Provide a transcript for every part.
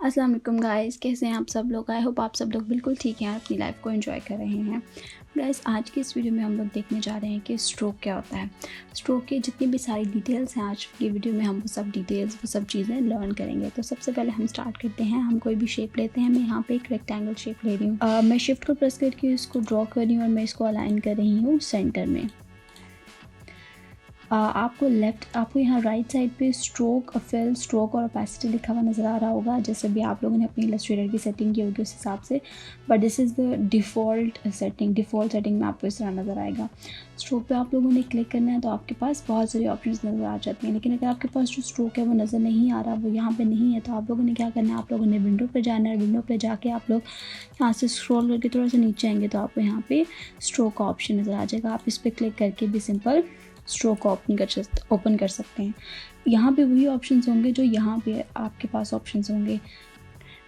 अस्सलाम वालेकुम गाइस, कैसे हैं आप सब लोग। आई होप आप सब लोग बिल्कुल ठीक हैं और अपनी लाइफ को एंजॉय कर रहे हैं। गाइस, आज की इस वीडियो में हम लोग देखने जा रहे हैं कि स्ट्रोक क्या होता है। स्ट्रोक की जितनी भी सारी डिटेल्स हैं आज की वीडियो में हम वो सब डिटेल्स वो सब चीज़ें लर्न करेंगे। तो सबसे पहले हम स्टार्ट करते हैं। हम कोई भी शेप लेते हैं। मैं यहाँ पे एक रेक्टेंगल शेप ले रही हूँ। मैं शिफ्ट को प्रेस करके इसको ड्रॉ कर रही हूँ और मैं इसको अलाइन कर रही हूँ सेंटर में। आपको यहाँ राइट साइड पे स्ट्रोक, फिल, स्ट्रोक और ओपेसिटी लिखा हुआ नज़र आ रहा होगा, जैसे भी आप लोगों ने अपनी इलस्ट्रेटर की सेटिंग की होगी उस हिसाब से। But this is the default setting में आपको इस तरह नज़र आएगा। स्ट्रोक पे आप लोगों ने क्लिक करना है तो आपके पास बहुत सारी ऑप्शंस नज़र आ जाती हैं। लेकिन अगर आपके पास जो स्ट्रोक है वो नज़र नहीं आ रहा, वो यहाँ पर नहीं है, तो आप लोगों ने क्या करना है, आप लोगों ने विंडो पर जाना है। विंडो पर जाके आप लोग यहाँ से स्क्रॉल करके थोड़ा सा नीचे आएंगे तो आपको यहाँ पे स्ट्रोक का ऑप्शन नज़र आ जाएगा। आप इस पर क्लिक करके भी सिंपल स्ट्रोक को ओपन कर सकते हैं। यहाँ पे वही ऑप्शंस होंगे जो यहाँ पे आपके पास ऑप्शंस होंगे।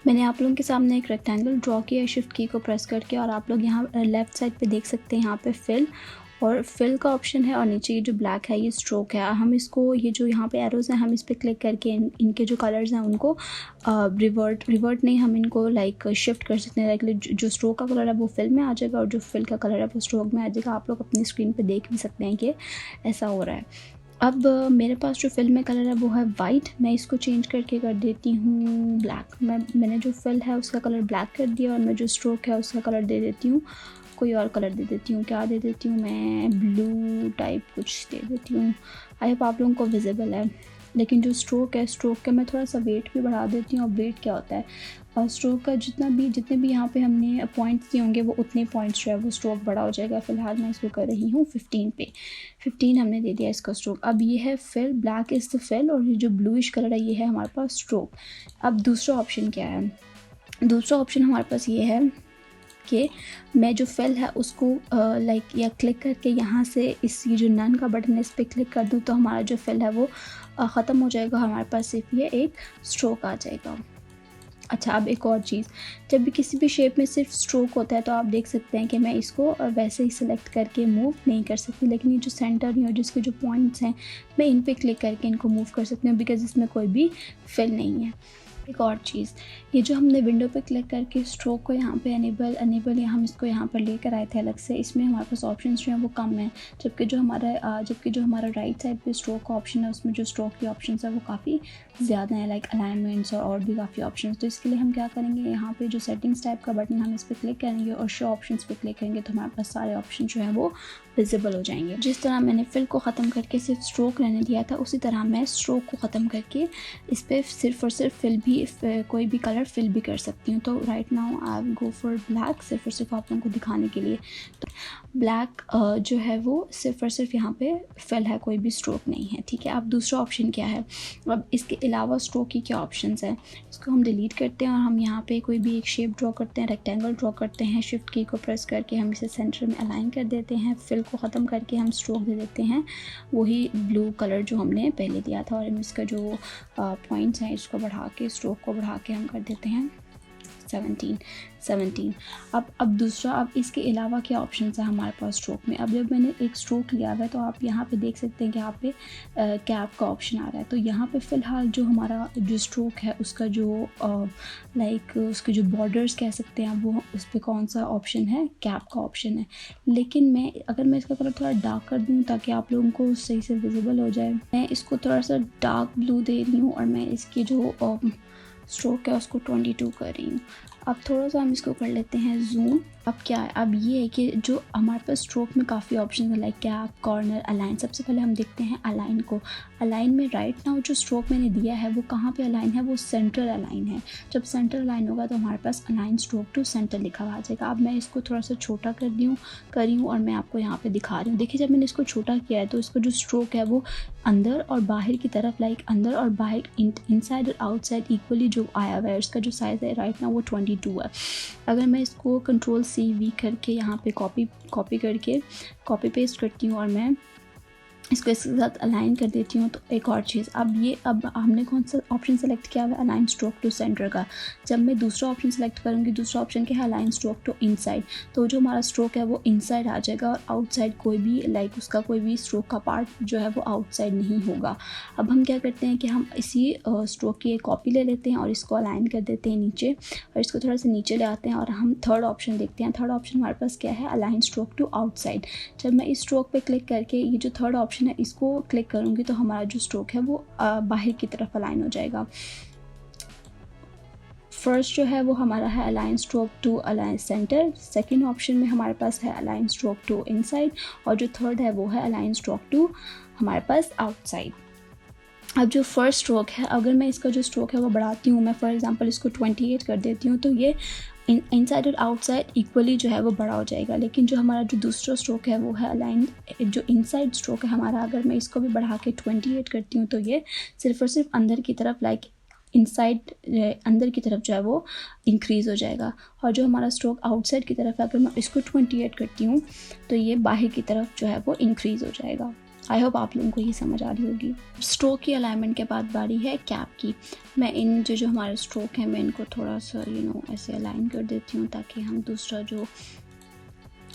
मैंने आप लोगों के सामने एक रेक्टेंगल ड्रॉ किया शिफ्ट की को प्रेस करके, और आप लोग यहाँ लेफ़्ट साइड पे देख सकते हैं, यहाँ पे फिल का ऑप्शन है और नीचे ये जो ब्लैक है ये स्ट्रोक है। हम इसको, ये जो यहाँ पे एरोज़ हैं, हम इस पर क्लिक करके इनके जो कलर्स हैं उनको रिवर्ट नहीं, हम इनको लाइक शिफ्ट कर सकते हैं। लाइक जो स्ट्रोक का कलर है वो फिल में आ जाएगा और जो फिल का कलर है वो स्ट्रोक में आ जाएगा। आप लोग अपनी स्क्रीन पे देख भी सकते हैं कि ऐसा हो रहा है। अब मेरे पास जो फिल में कलर है वो है वाइट। मैं इसको चेंज करके कर देती हूँ ब्लैक। मैंने जो फिल है उसका कलर ब्लैक कर दिया और मैं जो स्ट्रोक है उसका कलर दे देती हूँ, कोई और कलर दे देती हूँ। क्या दे देती हूँ, मैं ब्लू टाइप कुछ दे देती हूँ। आई होप आप लोगों को विजिबल है। लेकिन जो स्ट्रोक है, स्ट्रोक का मैं थोड़ा सा वेट भी बढ़ा देती हूँ। और वेट क्या होता है, और स्ट्रोक का जितने भी यहाँ पे हमने पॉइंट्स दिए होंगे वो उतने पॉइंट्स जो है वो स्ट्रोक बड़ा हो जाएगा। फ़िलहाल मैं इसको कर रही हूँ 15 पे। 15 हमने दे दिया इसका स्ट्रोक। अब ये है fill, black is the fill, और ये जो ब्लूइश कलर है ये है हमारे पास स्ट्रोक। अब दूसरा ऑप्शन क्या है, दूसरा ऑप्शन हमारे पास ये है कि मैं जो फिल है उसको लाइक या क्लिक करके यहाँ से ये जो नन का बटन है इस पर क्लिक कर दूँ तो हमारा जो फिल है वो ख़त्म हो जाएगा। हमारे पास सिर्फ ये एक स्ट्रोक आ जाएगा। अच्छा, अब एक और चीज़, जब भी किसी भी शेप में सिर्फ स्ट्रोक होता है तो आप देख सकते हैं कि मैं इसको वैसे ही सिलेक्ट करके मूव नहीं कर सकती। लेकिन ये जो सेंटर है और जिसके जो पॉइंट्स हैं मैं इन पे क्लिक करके इनको मूव कर सकती हूँ, बिकॉज़ इसमें कोई भी फिल नहीं है। एक और चीज़, ये जो हमने विंडो पे क्लिक करके स्ट्रोक को यहाँ पे अनेबल या हम इसको यहाँ पर लेकर आए थे अलग से, इसमें हमारे पास ऑप्शंस जो हैं वो कम हैं। जबकि जो हमारा राइट साइड पे स्ट्रोक का ऑप्शन है उसमें जो स्ट्रोक के ऑप्शंस है वो काफ़ी ज़्यादा है, लाइक अलाइनमेंट्स और भी काफ़ी ऑप्शंस। तो इसके लिए हम क्या करेंगे, यहाँ पे जो सेटिंग्स टाइप का बटन हम इस पर क्लिक करेंगे और शो ऑप्शंस पे क्लिक करेंगे तो हमारे पास सारे ऑप्शन जो हैं वो विजिबल हो जाएंगे। जिस तरह मैंने फिल को ख़त्म करके सिर्फ स्ट्रोक रहने दिया था, उसी तरह मैं स्ट्रोक को ख़त्म करके इस पर सिर्फ और सिर्फ कोई भी कलर फिल भी कर सकती हूँ। तो right now I go for black, सिर्फ और सिर्फ आप लोगों को दिखाने के लिए। तो ब्लैक जो है वो सिर्फ और सिर्फ यहाँ पे फिल है, कोई भी स्ट्रोक नहीं है। ठीक है, अब दूसरा ऑप्शन क्या है, अब इसके अलावा स्ट्रोक की क्या ऑप्शंस हैं, इसको हम डिलीट करते हैं और हम यहाँ पे कोई भी एक शेप ड्रॉ करते हैं, रेक्टेंगल ड्रॉ करते हैं। शिफ्ट की को प्रेस करके हम इसे सेंटर में अलाइन कर देते हैं। फिल को ख़त्म करके हम स्ट्रोक दे देते हैं, वही ब्लू कलर जो हमने पहले दिया था, और इसका जो पॉइंट्स हैं इसको बढ़ा के, स्ट्रोक को बढ़ा के हम कर देते हैं 17। अब दूसरा, अब इसके अलावा क्या ऑप्शंस है हमारे पास स्ट्रोक में। अब जब मैंने एक स्ट्रोक लिया हुआ है तो आप यहाँ पे देख सकते हैं कि यहाँ पे कैप का ऑप्शन आ रहा है। तो यहाँ पे फ़िलहाल जो हमारा जो स्ट्रोक है उसका जो लाइक उसके जो बॉर्डर्स कह सकते हैं वो, उस पर कौन सा ऑप्शन है, कैप का ऑप्शन है। लेकिन अगर मैं इसका कलर थोड़ा डार्क कर दूँ ताकि आप लोगों को सही से विजिबल हो जाए, मैं इसको थोड़ा सा डार्क ब्लू दे रही हूँ और मैं इसकी जो स्ट्रोक है उसको 22 कर रही हूँ। अब थोड़ा सा हम इसको कर लेते हैं जूम। अब क्या है, अब ये है कि जो हमारे पास स्ट्रोक में काफ़ी ऑप्शन है, लाइक कैप, कॉर्नर, अलाइन। सबसे पहले हम देखते हैं अलाइन को। अलाइन में राइट नाउ जो स्ट्रोक मैंने दिया है वो कहाँ पे अलाइन है, वो सेंटर अलाइन है। जब सेंटर अलाइन होगा तो हमारे पास अलाइन स्ट्रोक टू सेंटर लिखा हुआ आ जाएगा। अब मैं इसको थोड़ा सा छोटा कर रही हूँ और मैं आपको यहाँ पर दिखा रही हूँ। देखिए, जब मैंने इसको छोटा किया है तो इसका जो स्ट्रोक है वो अंदर और बाहर की तरफ, लाइक अंदर और बाहर, इनसाइड और आउटसाइड इक्वली जो आया हुआ है। इसका जो साइज़ है राइट नाउ वो 22 है। अगर मैं इसको Ctrl+C+V करके यहाँ पे कॉपी करके कॉपी पेस्ट करती हूँ और मैं इसको इसके साथ अलाइन कर देती हूँ। तो एक और चीज़, अब हमने कौन सा ऑप्शन सेलेक्ट किया हुआ है, अलाइन स्ट्रोक टू सेंटर का। जब मैं दूसरा ऑप्शन सेलेक्ट करूँगी, दूसरा ऑप्शन क्या है, अलाइन स्ट्रोक टू इनसाइड, तो जो हमारा स्ट्रोक है वो इनसाइड आ जाएगा और आउटसाइड कोई भी उसका कोई भी स्ट्रोक का पार्ट जो है वो आउटसाइड नहीं होगा। अब हम क्या करते हैं कि हम इसी स्ट्रोक की एक कॉपी ले लेते हैं और इसको अलाइन कर देते हैं नीचे, और इसको थोड़ा सा नीचे ले आते हैं और हम थर्ड ऑप्शन देखते हैं। थर्ड ऑप्शन हमारे पास क्या है, अलाइन स्ट्रोक टू आउटसाइड। जब मैं इस स्ट्रोक पे क्लिक करके ये जो थर्ड ऑप्शन है इसको क्लिक करूँगी तो हमारा जो स्ट्रोक है वो बाहर की तरफ अलाइन हो जाएगा। फर्स्ट जो है वो हमारा है align stroke to align centre, second option में हमारे पास है अलाइन स्ट्रोक टू इनसाइड, और जो थर्ड है वो है अलाइन स्ट्रोक टू हमारे पास आउटसाइड। अब जो फर्स्ट स्ट्रोक है, अगर मैं इसका जो स्ट्रोक है वो बढ़ाती हूँ, मैं फॉर एग्जांपल इसको 28 कर देती हूँ, तो ये इनसाइड और आउटसाइड इक्वली जो है वो बड़ा हो जाएगा। लेकिन जो हमारा जो दूसरा स्ट्रोक है वो है अलाइन, जो इनसाइड स्ट्रोक है हमारा, अगर मैं इसको भी बढ़ा के 28 करती हूँ तो ये सिर्फ और सिर्फ अंदर की तरफ इनसाइड अंदर की तरफ जो है वो इंक्रीज़ हो जाएगा। और जो हमारा स्ट्रोक आउटसाइड की तरफ है, अगर मैं इसको 28 करती हूँ तो ये बाहर की तरफ जो है वो इंक्रीज़ हो जाएगा। आई होप आप लोगों को ये समझ आ रही होगी। स्ट्रोक की अलाइनमेंट के बाद बारी है कैप की। मैं इन जो हमारे स्ट्रोक हैं मैं इनको थोड़ा सा ऐसे अलाइन कर देती हूँ ताकि हम दूसरा जो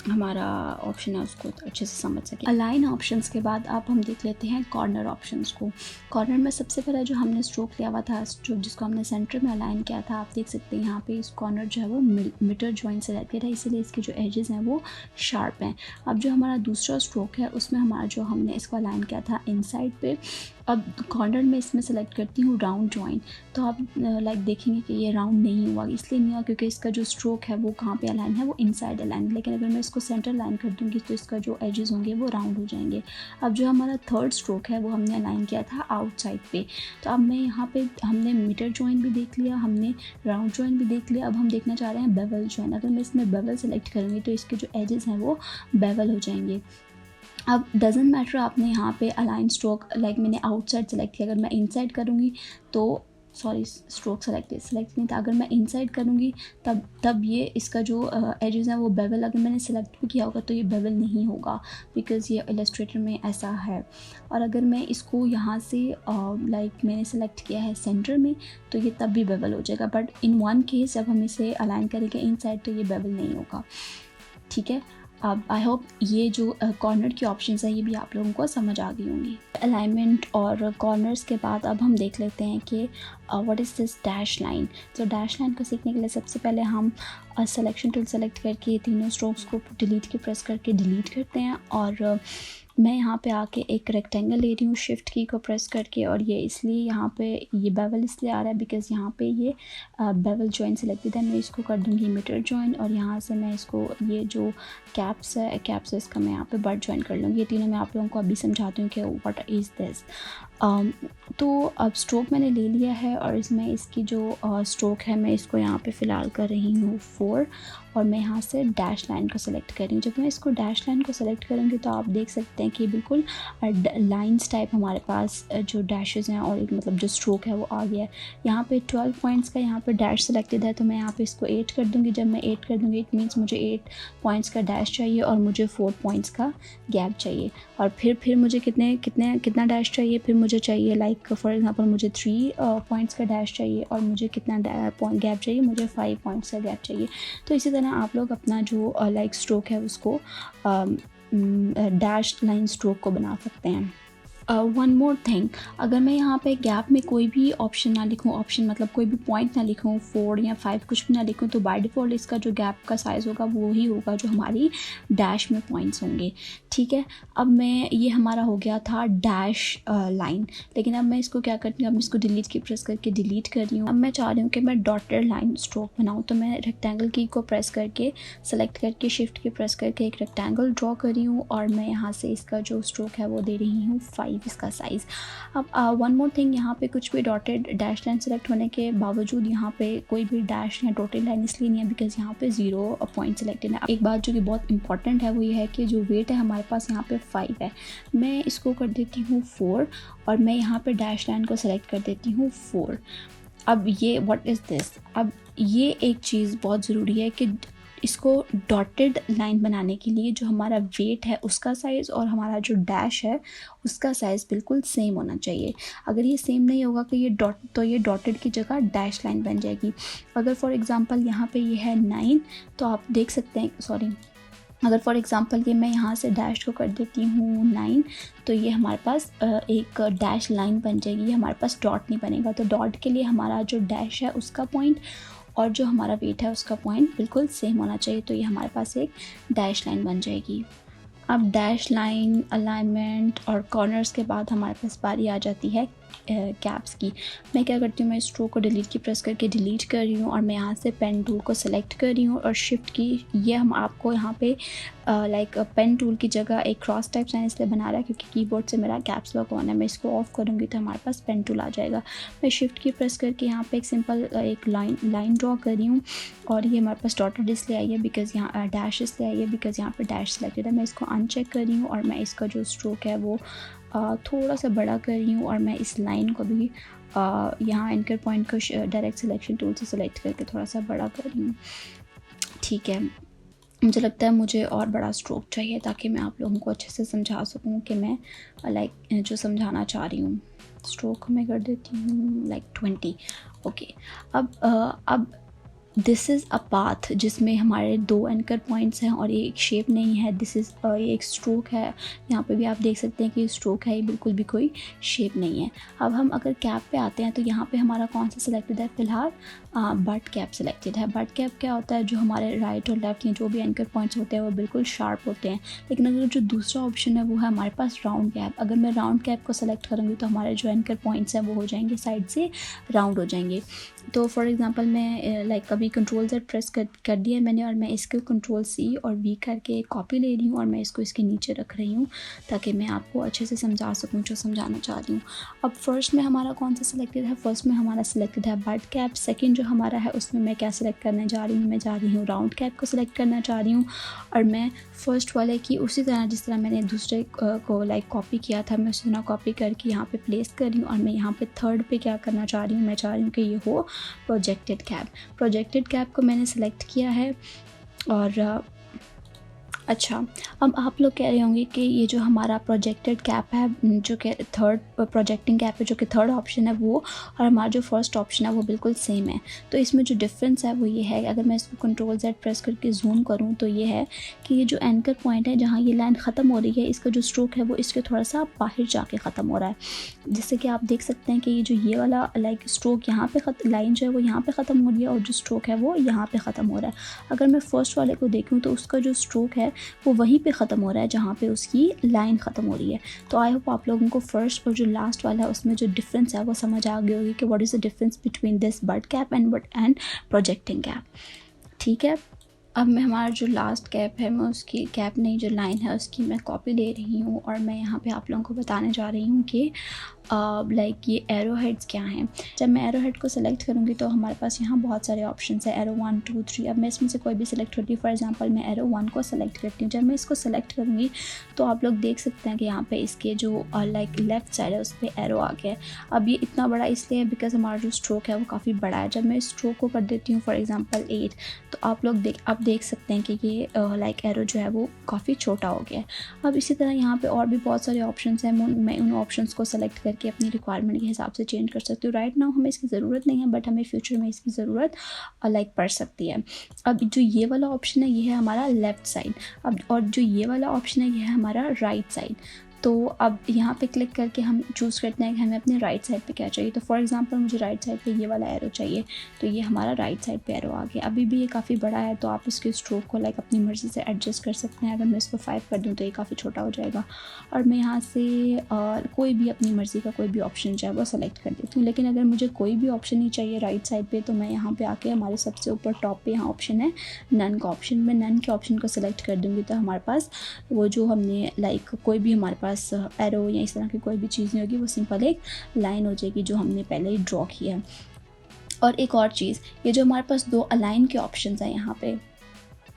हमारा ऑप्शन है उसको अच्छे से समझ सकें। अलाइन ऑप्शंस के बाद अब हम देख लेते हैं कॉर्नर ऑप्शंस को। कॉर्नर में सबसे पहले जो हमने स्ट्रोक लिया हुआ था, जिसको हमने सेंटर में अलाइन किया था, आप देख सकते हैं यहाँ पे इस कॉर्नर जो है वो मीटर जॉइंट से रहते हैं, इसीलिए इसके जो एजेस हैं वो शार्प हैं। अब जो हमारा दूसरा स्ट्रोक है उसमें हमारा जो हमने इसको अलाइन किया था इनसाइड पे, अब कॉर्नर में इसमें सेलेक्ट करती हूँ राउंड जॉइंट। तो आप देखेंगे कि ये राउंड नहीं हुआ, इसलिए नहीं हुआ क्योंकि इसका जो स्ट्रोक है वो कहाँ पे अलाइन है, वो इनसाइड अलाइन। लेकिन अगर मैं इसको सेंटर अलाइन कर दूँगी तो इसका जो एजेस होंगे वो राउंड हो जाएंगे। अब जो हमारा थर्ड स्ट्रोक है वो हमने अलाइन किया था आउटसाइड पे। तो अब मैं यहाँ पे हमने मीटर जॉइंट भी देख लिया, हमने राउंड जॉइंट भी देख लिया, अब हम देखना चाह रहे हैं बेवल जॉइंट। अगर मैं इसमें बेवल सेलेक्ट करूँगी तो इसके जो एजेस हैं वो बेवल हो जाएंगे। अब डजेंट मैटर आपने यहाँ पे अलाइन स्ट्रोक मैंने आउटसाइड सेलेक्ट किया, अगर मैं इनसाइड करूँगी तो स्ट्रोक सेलेक्ट नहीं था, अगर मैं इनसाइड करूँगी तब ये इसका जो एजेस हैं वो बेवल, अगर मैंने सेलेक्ट भी किया होगा तो ये बेवल नहीं होगा बिकॉज़ ये इलस्ट्रेटर में ऐसा है। और अगर मैं इसको यहाँ से मैंने सेलेक्ट किया है सेंटर में तो ये तब भी बेवल हो जाएगा, बट इन वन केस जब हम इसे अलाइन करेंगे इनसाइड तो ये बेवल नहीं होगा। ठीक है, अब आई होप ये जो कॉर्नर की ऑप्शंस हैं ये भी आप लोगों को समझ आ गई होंगी। अलाइनमेंट और कॉर्नर्स के बाद अब हम देख लेते हैं कि what is this dash line. तो डैश लाइन को सीखने के लिए सबसे पहले हम सिलेक्शन टूल सेलेक्ट करके ये तीनों स्ट्रोक्स को डिलीट की प्रेस करके डिलीट करते हैं, और मैं यहाँ पे आके एक रेक्टेंगल ले रही हूँ शिफ्ट की को प्रेस करके, और ये इसलिए यहाँ पे ये बेवल इसलिए आ रहा है बिकॉज़ यहाँ पे ये बेवल जॉइंट सेलेक्टेड है। मैं इसको कर दूँगी मीटर जॉइंट, और यहाँ से मैं इसको ये जो कैप्स है इसका मैं यहाँ पे बट जॉइन कर लूँगी। ये तीनों मैं आप लोगों को अभी समझाती हूँ कि व्हाट इज़ दिस। तो अब स्ट्रोक मैंने ले लिया है और इसमें इसकी जो स्ट्रोक है मैं इसको यहाँ पे फ़िलहाल कर रही हूँ 4, और मैं यहाँ से डैश लाइन को सेलेक्ट कर रही हूँ। जब मैं इसको डैश लाइन को सेलेक्ट करूँगी तो आप देख सकते हैं कि बिल्कुल लाइंस टाइप हमारे पास जो डैशेस हैं और एक जो स्ट्रोक है वो आ गया है। यहाँ पे 12 पॉइंट्स का यहाँ पे डैश सेलेक्टेड है, तो मैं यहाँ पे इसको 8 कर दूँगी। जब मैं 8 कर दूँगी इट मीन्स मुझे 8 पॉइंट्स का डैश चाहिए और मुझे 4 पॉइंट्स का गैप चाहिए। और फिर मुझे कितना डैश चाहिए, फिर मुझे चाहिए फॉर एग्जांपल मुझे 3 पॉइंट्स का डैश चाहिए और मुझे कितना गैप चाहिए, मुझे 5 पॉइंट्स का गैप चाहिए। तो इसी तरह आप लोग अपना जो स्ट्रोक है उसको डैश लाइन स्ट्रोक को बना सकते हैं। वन मोर थिंग, अगर मैं यहाँ पे गैप में कोई भी ऑप्शन ना लिखूँ, ऑप्शन कोई भी पॉइंट ना लिखूँ, 4 या 5 कुछ भी ना लिखूँ, तो बाय डिफ़ॉल्ट इसका जो गैप का साइज़ होगा वो ही होगा जो हमारी डैश में पॉइंट्स होंगे। ठीक है, अब ये हमारा हो गया था डैश लाइन, लेकिन अब मैं इसको क्या करती हूँ, अब इसको डिलीट की प्रेस करके डिलीट कर रही हूँ। अब मैं चाह रही हूँ कि मैं डॉटेड लाइन स्ट्रोक बनाऊँ, तो मैं रेक्टेंगल की को प्रेस करके सेलेक्ट करके शिफ्ट की प्रेस करके एक रेक्टेंगल ड्रॉ कर रही हूँ, और मैं यहाँ से इसका जो स्ट्रोक है वो दे रही हूँ 5 इसका साइज़। अब वन मोर थिंग, यहाँ पे कुछ भी डॉटेड डैश लाइन सेलेक्ट होने के बावजूद यहाँ पे कोई भी डैश या डॉटेड लाइन इसलिए नहीं है बिकॉज यहाँ पे 0 पॉइंट सेलेक्टेड है। एक बात जो कि बहुत इंपॉर्टेंट है वो ये है कि जो वेट है हमारे पास यहाँ पे 5 है, मैं इसको कर देती हूँ 4 और मैं यहाँ पे डैश लाइन को सेलेक्ट कर देती हूँ 4। अब ये व्हाट इज़ दिस, अब ये एक चीज़ बहुत ज़रूरी है कि इसको डॉटेड लाइन बनाने के लिए जो हमारा वेट है उसका साइज़ और हमारा जो डैश है उसका साइज़ बिल्कुल सेम होना चाहिए। अगर ये सेम नहीं होगा कि ये डॉट, तो ये डॉटेड की जगह डैश लाइन बन जाएगी। अगर फॉर एग्ज़ाम्पल यहाँ पे ये है 9, तो आप देख सकते हैं, सॉरी, अगर फॉर एग्ज़ाम्पल ये मैं यहाँ से डैश को कर देती हूँ 9, तो ये हमारे पास एक डैश लाइन बन जाएगी, ये हमारे पास डॉट नहीं बनेगा। तो डॉट के लिए हमारा जो डैश है उसका पॉइंट और जो हमारा वेट है उसका पॉइंट बिल्कुल सेम होना चाहिए, तो ये हमारे पास एक डैश लाइन बन जाएगी। अब डैश लाइन, अलाइनमेंट और कॉर्नर्स के बाद हमारे पास बारी आ जाती है कैप्स की। मैं क्या करती हूँ, मैं स्ट्रोक को डिलीट की प्रेस करके डिलीट कर रही हूँ और मैं यहाँ से पेन टूल को सेलेक्ट कर रही हूँ और शिफ्ट की, ये हम आपको यहाँ पे लाइक पेन टूल की जगह एक क्रॉस टाइप साइन इसलिए बना रहा है क्योंकि कीबोर्ड से मेरा कैप्स लॉक ऑन है। मैं इसको ऑफ करूँगी तो हमारे पास पेन टूल आ जाएगा। मैं शिफ्ट की प्रेस करके यहाँ पे एक सिंपल एक लाइन ड्रॉ कर रही हूँ और ये हमारे पास डॉटेड इसलिए आई है बिकॉज़ यहाँ डैश इसलिए आई है बिकॉज़ यहाँ पर डैश सेलेक्टेड है। मैं इसको अनचेक कर रही हूँ और मैं इसका जो स्ट्रोक है वो थोड़ा सा बड़ा कर रही हूँ और मैं इस लाइन को भी यहाँ एंकर पॉइंट को डायरेक्ट सिलेक्शन टूल से सिलेक्ट करके थोड़ा सा बड़ा कर रही हूँ। ठीक है, मुझे लगता है मुझे और बड़ा स्ट्रोक चाहिए ताकि मैं आप लोगों को अच्छे से समझा सकूँ कि मैं लाइक जो समझाना चाह रही हूँ। स्ट्रोक मैं कर देती हूँ लाइक 20। ओके, अब दिस इज़ अ पाथ जिसमें हमारे 2 एंकर पॉइंट्स हैं और ये एक शेप नहीं है। दिस इज़ ये एक स्ट्रोक है। यहाँ पे भी आप देख सकते हैं कि स्ट्रोक है, ये बिल्कुल भी कोई शेप नहीं है। अब हम अगर कैप पे आते हैं तो यहाँ पे हमारा कौन सा सिलेक्टेड है, फ़िलहाल बट कैप सिलेक्टेड है। बट कैप क्या होता है, जो हमारे राइट और लेफ्ट या जो भी एंकर पॉइंट्स होते हैं वो बिल्कुल शार्प होते हैं। लेकिन अगर जो दूसरा ऑप्शन है वो है हमारे पास राउंड कैप। अगर मैं राउंड कैप को सेलेक्ट करूँगी तो हमारे जो एंकर पॉइंट्स हैं वो हो जाएंगे साइड से राउंड हो जाएंगे। तो फॉर एग्ज़ाम्पल मैं लाइक अभी Ctrl+Z प्रेस कर दिया मैंने और मैं इसको Ctrl+C और V करके कॉपी ले रही हूँ और मैं इसको इसके नीचे रख रही हूँ ताकि मैं आपको अच्छे से समझा सकूँ जो समझाना चाह रही हूँ। अब फर्स्ट में हमारा कौन सा सिलेक्टेड है, फर्स्ट में हमारा सिलेक्टेड है बट कैप। सेकंड जो हमारा है उसमें मैं क्या सिलेक्ट करने जा रही हूँ, मैं जा रही हूँ राउंड कैप को सिलेक्ट करना चाह रही हूँ और मैं फर्स्ट वाले की उसी तरह जिस तरह मैंने दूसरे को लाइक कॉपी किया था मैं उसी तरह कॉपी करके यहाँ पे प्लेस कर रही हूँ और मैं यहाँ पे थर्ड पे क्या करना चाह रही हूँ, मैं चाह रही हूँ कि ये हो प्रोजेक्टेड कैप। प्रोजेक्टेड कैप को मैंने सेलेक्ट किया है और अच्छा, अब आप लोग कह रहे होंगे कि ये जो हमारा प्रोजेक्टेड कैप है, जो कि थर्ड प्रोजेक्टिंग कैप है, जो कि थर्ड ऑप्शन है वो और हमारा जो फर्स्ट ऑप्शन है वो बिल्कुल सेम है। तो इसमें जो डिफरेंस है वो ये है, अगर मैं इसको Ctrl+Z प्रेस करके जूम करूँ तो ये है कि ये जो एंकर पॉइंट है जहाँ ये लाइन ख़त्म हो रही है, इसका जो स्ट्रोक है वो इसके थोड़ा सा बाहर जाके ख़त्म हो रहा है। जिससे कि आप देख सकते हैं कि ये जो ये वाला लाइक स्ट्रोक यहाँ पे लाइन जो है वो यहाँ पे ख़त्म हो रही है और जो स्ट्रोक है वो यहाँ पे ख़त्म हो रहा है। अगर मैं फर्स्ट वाले को देखूँ तो उसका जो स्ट्रोक है वो वहीं पे ख़त्म हो रहा है जहाँ पे उसकी लाइन ख़त्म हो रही है। तो आई होप आप लोगों को फर्स्ट और जो लास्ट वाला है उसमें जो डिफरेंस है वो समझ आ गई होगी कि what is the difference between this but cap and projecting cap. ठीक है, अब मैं हमारा जो लास्ट कैप है मैं उसकी कैप नहीं जो लाइन है उसकी मैं कॉपी ले रही हूँ और मैं यहाँ पे आप लोगों को बताने जा रही हूँ कि लाइक ये एरो हेड्स क्या हैं। जब मैं एरो हेड को सेलेक्ट करूँगी तो हमारे पास यहाँ बहुत सारे ऑप्शंस है, एरो 1 2 3। अब मैं इसमें से कोई भी सिलेक्ट करती हूँ। फॉर एग्जांपल मैं एरो 1 को सेलेक्ट करती हूँ। जब मैं इसको सेलेक्ट करूँगी तो आप लोग देख सकते हैं कि यहाँ पे इसके जो लाइक लेफ़्ट साइड है उस पर एरो आ गया है। अब ये इतना बड़ा इसलिए है बिकॉज हमारा जो स्ट्रोक है वो काफ़ी बड़ा है। जब मैं इस स्ट्रोक को कर देती हूँ फॉर एग्ज़ाम्पल 8, तो आप लोग देख सकते हैं कि ये लाइक एरो जो है वो काफ़ी छोटा हो गया है। अब इसी तरह यहाँ पे और भी बहुत सारे ऑप्शंस हैं, मैं उन ऑप्शंस को सेलेक्ट करके अपनी रिक्वायरमेंट के हिसाब से चेंज कर सकती हूँ। राइट नाउ हमें इसकी ज़रूरत नहीं है बट हमें फ्यूचर में इसकी ज़रूरत लाइक पड़ सकती है। अब जो ये वाला ऑप्शन है ये है हमारा लेफ़्ट साइड, अब और जो ये वाला ऑप्शन है ये है हमारा राइट साइड। तो अब यहाँ पे क्लिक करके हम चूज़ करते हैं कि हमें अपने राइट साइड पे क्या चाहिए। तो फॉर एग्जांपल मुझे राइट साइड पे ये वाला एरो चाहिए, तो ये हमारा राइट साइड पे एरो आ गया। अभी भी ये काफ़ी बड़ा है तो आप इसके स्ट्रोक को लाइक अपनी मर्ज़ी से एडजस्ट कर सकते हैं। अगर मैं इसको 5 कर दूँ तो ये काफ़ी छोटा हो जाएगा और मैं यहाँ से कोई भी अपनी मर्ज़ी का कोई भी ऑप्शन जो है वो सेलेक्ट कर देती हूँ। लेकिन अगर मुझे कोई भी ऑप्शन नहीं चाहिए राइट साइड पर तो मैं यहाँ पर आके हमारे सबसे ऊपर टॉप पर यहाँ ऑप्शन है नन का ऑप्शन, मैं नन के ऑप्शन को सेलेक्ट कर दूँगी तो हमारे पास वो जो हमने लाइक कोई भी हमारे पास एरो या इस तरह की कोई भी चीज़ नहीं होगी, वो सिंपल एक लाइन हो जाएगी जो हमने पहले ही ड्रॉ किया है। और एक और चीज़, ये जो हमारे पास 2 अलाइन के ऑप्शंस हैं यहाँ पे,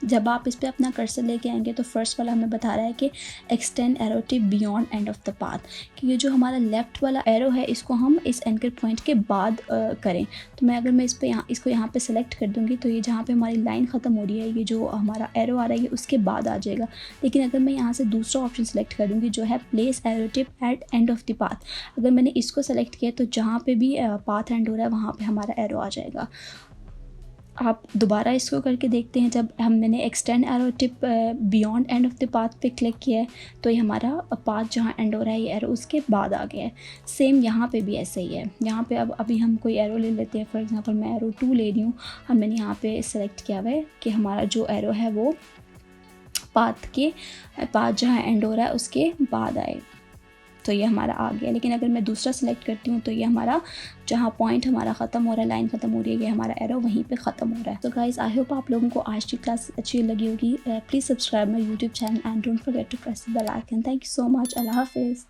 जब आप इस पे अपना कर्सर लेके आएंगे तो फर्स्ट वाला हमें बता रहा है कि extend arrow tip beyond and of the path, कि ये जो हमारा लेफ़्ट वाला एरो है इसको हम इस एंकर पॉइंट के बाद करें। तो अगर मैं इसको यहाँ पे सेलेक्ट कर दूँगी तो ये जहाँ पे हमारी लाइन ख़त्म हो रही है, ये जो हमारा एरो आ रहा है ये उसके बाद आ जाएगा। लेकिन अगर मैं यहाँ से दूसरा ऑप्शन सेलेक्ट कर दूँगी जो है place arrow tip at end of the path, अगर मैंने इसको सेलेक्ट किया तो जहाँ पे भी पाथ एंड हो रहा है वहाँ पे हमारा एरो आ जाएगा। आप दोबारा इसको करके देखते हैं। जब मैंने extend arrow tip beyond and of the path पे क्लिक किया है तो ये हमारा पाथ जहाँ एंड हो रहा है ये एरो उसके बाद आ गया है। सेम यहाँ पे भी ऐसे ही है। यहाँ पे अभी हम कोई एरो ले लेते हैं, फॉर एग्जांपल मैं एरो 2 ले रही हूँ और मैंने यहाँ पे सेलेक्ट किया हुआ है कि हमारा जो एरो है वो पाथ जहाँ एंड हो रहा है उसके बाद आए, तो ये हमारा आ गया। लेकिन अगर मैं दूसरा सेलेक्ट करती हूँ तो ये हमारा जहाँ पॉइंट हमारा ख़त्म हो रहा है, लाइन ख़त्म हो रही है, ये हमारा एरो वहीं पे ख़त्म हो रहा है। तो गाइज़ आई होप आप लोगों को आज की क्लास अच्छी लगी होगी। Please subscribe my YouTube channel and don't forget to press the bell icon. Thank you so much. अल्लाह हाफिज़।